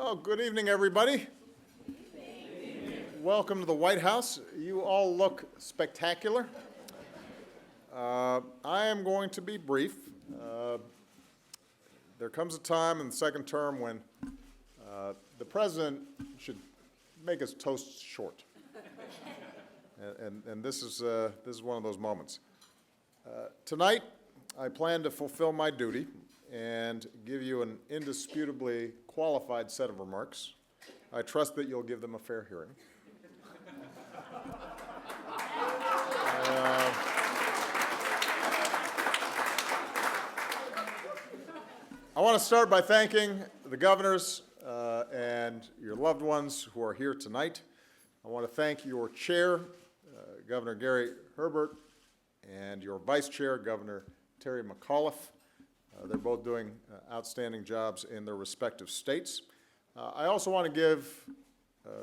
Well, good evening, everybody. Welcome to the White House. You all look spectacular. I am going to be brief. There comes a time in the second term when the president should make his toast short. And this is one of those moments. Tonight, I plan to fulfill my duty and give you an indisputably qualified set of remarks. I trust that you'll give them a fair hearing. I want to start by thanking the governors and your loved ones who are here tonight. I want to thank your chair, Governor Gary Herbert, and your vice chair, Governor Terry McAuliffe. They're both doing outstanding jobs in their respective states. I also want to give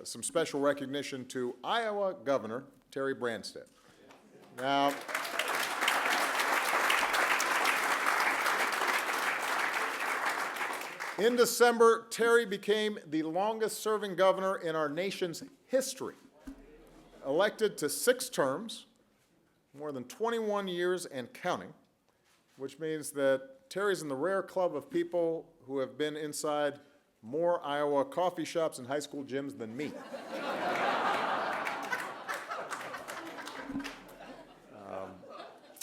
some special recognition to Iowa Governor Terry Branstad. Now, in December, Terry became the longest-serving governor in our nation's history, elected to 6 terms, more than 21 years and counting, which means that Terry's in the rare club of people who have been inside more Iowa coffee shops and high school gyms than me.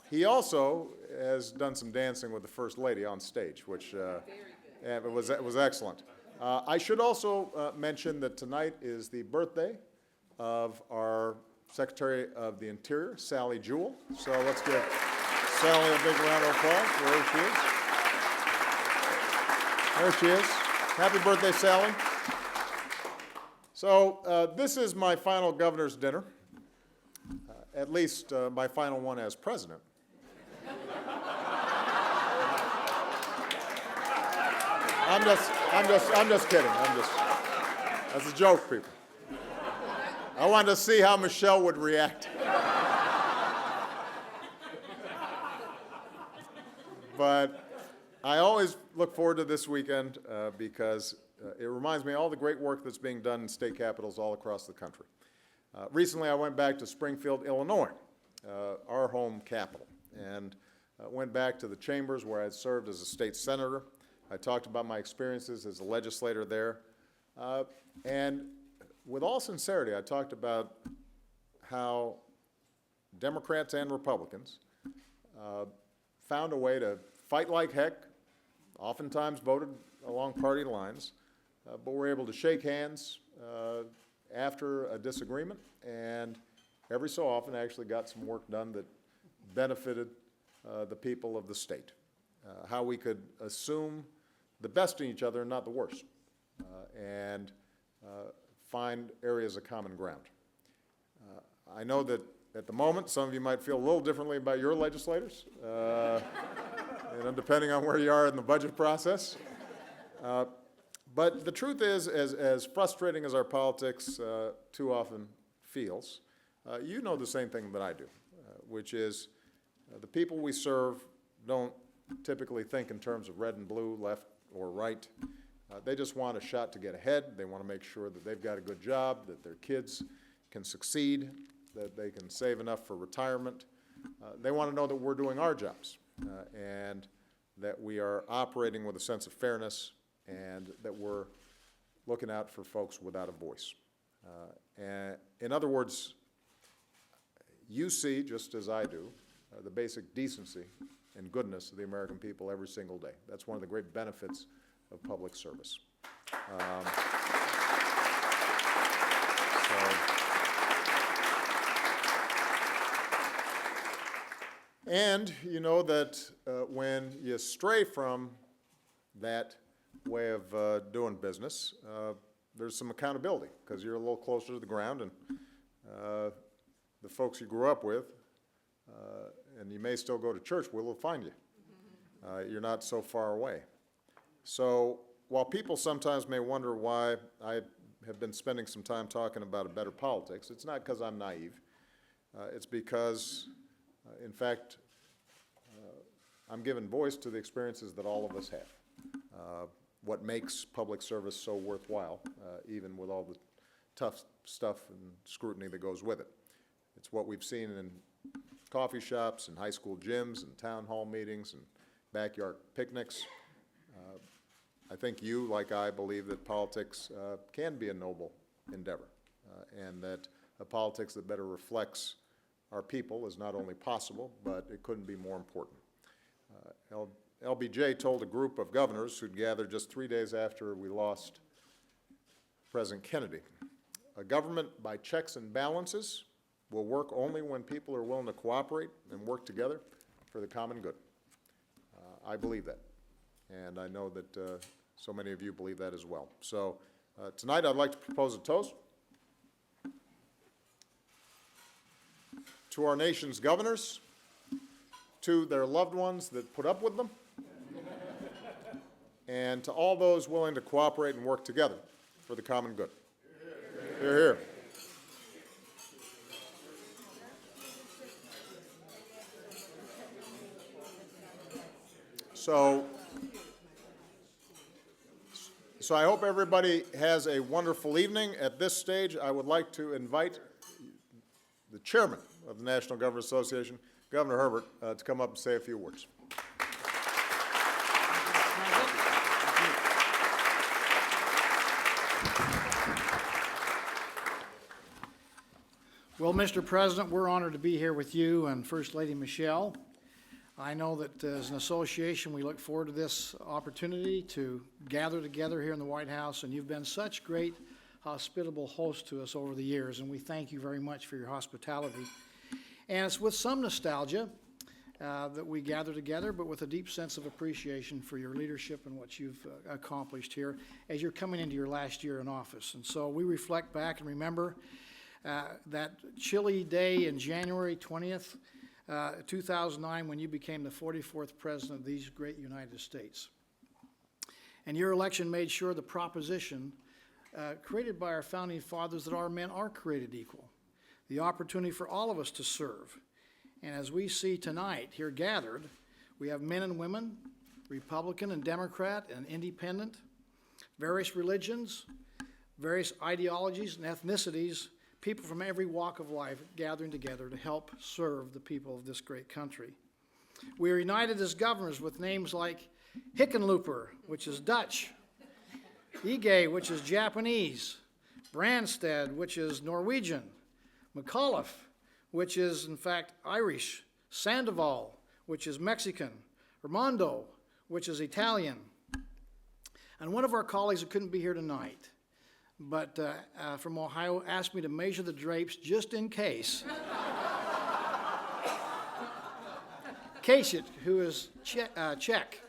He also has done some dancing with the First Lady on stage, which it was excellent. I should also mention that tonight is the birthday of our Secretary of the Interior, Sally Jewell. So let's give Sally a big round of applause. There she is. There she is. Happy birthday, Sally. So this is my final governor's dinner, at least my final one as president. I'm just kidding. That's a joke, people. I wanted to see how Michelle would react. But I always look forward to this weekend because it reminds me of all the great work that's being done in state capitals all across the country. Recently, I went back to Springfield, Illinois, our home capital, and went back to the chambers where I had served as a state senator. I talked about my experiences as a legislator there. And with all sincerity, I talked about how Democrats and Republicans found a way to fight like heck, oftentimes voted along party lines, but were able to shake hands after a disagreement, and every so often actually got some work done that benefited the people of the state. How we could assume the best in each other and not the worst, and find areas of common ground. I know that at the moment, some of you might feel a little differently about your legislators, depending on where you are in the budget process. But the truth is, as frustrating as our politics too often feels, you know the same thing that I do, which is the people we serve don't typically think in terms of red and blue, left or right. They just want a shot to get ahead. They want to make sure that they've got a good job, that their kids can succeed, that they can save enough for retirement. They want to know that we're doing our jobs and that we are operating with a sense of fairness and that we're looking out for folks without a voice. And in other words, you see, just as I do, the basic decency and goodness of the American people every single day. That's one of the great benefits of public service. And you know that when you stray from that way of doing business, there's some accountability because you're a little closer to the ground, and the folks you grew up with, and you may still go to church, will find you. You're not so far away. So while people sometimes may wonder why I have been spending some time talking about a better politics, it's not because I'm naive. It's because, in fact, I'm giving voice to the experiences that all of us have. what makes public service so worthwhile, even with all the tough stuff and scrutiny that goes with it. It's what we've seen in coffee shops and high school gyms and town hall meetings and backyard picnics. I think you, like I, believe that politics can be a noble endeavor, and that a politics that better reflects our people is not only possible, but it couldn't be more important. LBJ told a group of governors who'd gathered just 3 days after we lost President Kennedy, "A government by checks and balances will work only when people are willing to cooperate and work together for the common good." I believe that, and I know that so many of you believe that as well. So tonight I'd like to propose a toast to our nation's governors, to their loved ones that put up with them, and to all those willing to cooperate and work together for the common good. Hear, hear. So I hope everybody has a wonderful evening. At this stage, I would like to invite the chairman of the National Governors Association, Governor Herbert, to come up and say a few words. Well, Mr. President, we're honored to be here with you and First Lady Michelle. I know that as an association, we look forward to this opportunity to gather together here in the White House, and you've been such great hospitable hosts to us over the years, and we thank you very much for your hospitality. And it's with some nostalgia that we gather together, but with a deep sense of appreciation for your leadership and what you've accomplished here as you're coming into your last year in office. And so we reflect back and remember that chilly day in January 20th, 2009, when you became the 44th President of these great United States. And your election made sure the proposition created by our founding fathers that our men are created equal, the opportunity for all of us to serve. And as we see tonight here gathered, we have men and women, Republican and Democrat and independent, various religions, various ideologies and ethnicities, people from every walk of life gathering together to help serve the people of this great country. We are united as governors with names like Hickenlooper, which is Dutch, Ige, which is Japanese, Branstad, which is Norwegian, McAuliffe, which is in fact Irish, Sandoval, which is Mexican, Armando, which is Italian. And one of our colleagues that couldn't be here tonight, but from Ohio, asked me to measure the drapes just in case. Kasich, who is Czech.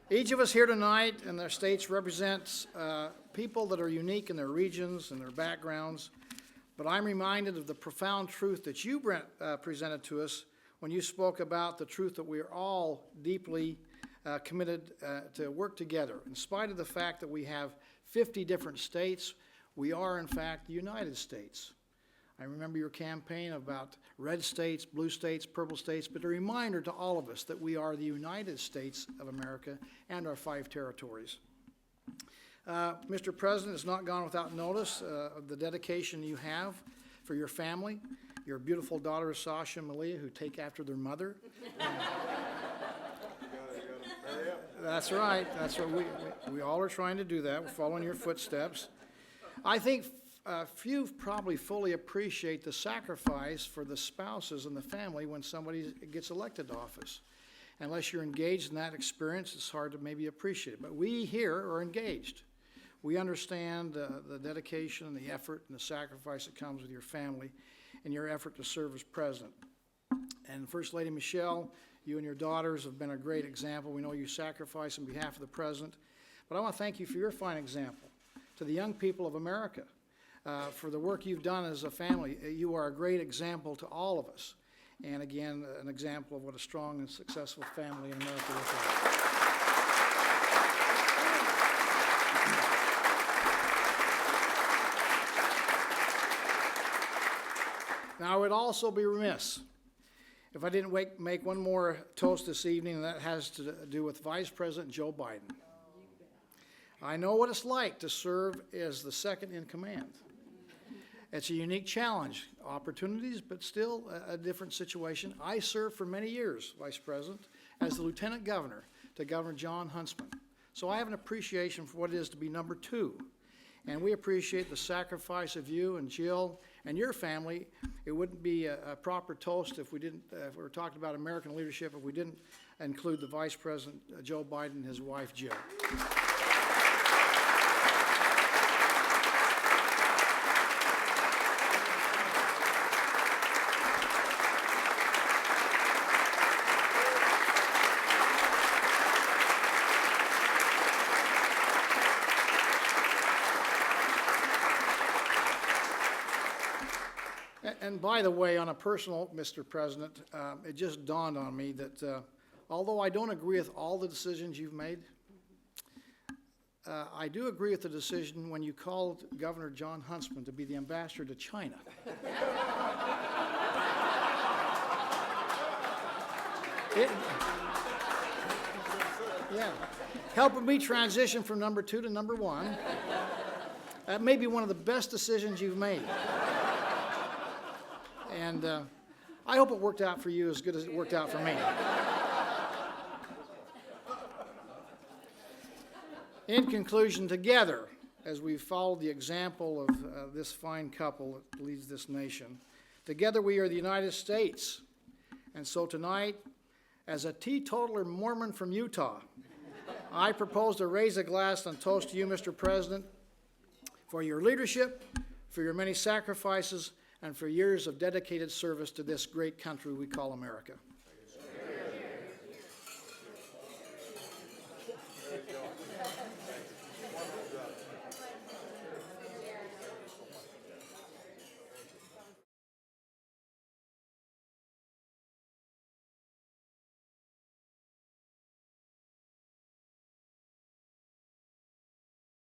Each of us here tonight and their states represents people that are unique in their regions and their backgrounds, but I'm reminded of the profound truth that you, Brent, presented to us when you spoke about the truth that we are all deeply committed to work together. In spite of the fact that we have 50 different states, we are in fact the United States. I remember your campaign about red states, blue states, purple states, but a reminder to all of us that we are the United States of America and our 5 territories. Mr. President, it's not gone without notice of the dedication you have for your family, your beautiful daughters Sasha and Malia, who take after their mother. That's right. That's what we all are trying to do that. We're following your footsteps. I think few probably fully appreciate the sacrifice for the spouses and the family when somebody gets elected to office. Unless you're engaged in that experience, it's hard to maybe appreciate it. But we here are engaged. We understand the dedication and the effort and the sacrifice that comes with your family and your effort to serve as president. And First Lady Michelle, you and your daughters have been a great example. We know you sacrifice on behalf of the president. But I want to thank you for your fine example to the young people of America, for the work you've done as a family. You are a great example to all of us. And again, an example of what a strong and successful family in America looks like. Now, I would also be remiss if I didn't make one more toast this evening, and that has to do with Vice President Joe Biden. I know what it's like to serve as the second in command. It's a unique challenge, opportunities, but still a different situation. I served for many years, Vice President, as the Lieutenant Governor to Governor John Huntsman. So I have an appreciation for what it is to be number two. And we appreciate the sacrifice of you and Jill and your family. It wouldn't be a proper toast if we didn't, if we were talking about American leadership, if we didn't include the Vice President, Joe Biden, and his wife, Jill. And by the way, on a personal, Mr. President, it just dawned on me that although I don't agree with all the decisions you've made, I do agree with the decision when you called Governor John Huntsman to be the ambassador to China. Yeah, helping me transition from number two to number one. That may be one of the best decisions you've made. And I hope it worked out for you as good as it worked out for me. In conclusion, together, as we follow the example of this fine couple that leads this nation, together we are the United States. And so tonight, as a teetotaler Mormon from Utah, I propose to raise a glass and toast to you, Mr. President, for your leadership, for your many sacrifices, and for years of dedicated service to this great country we call America.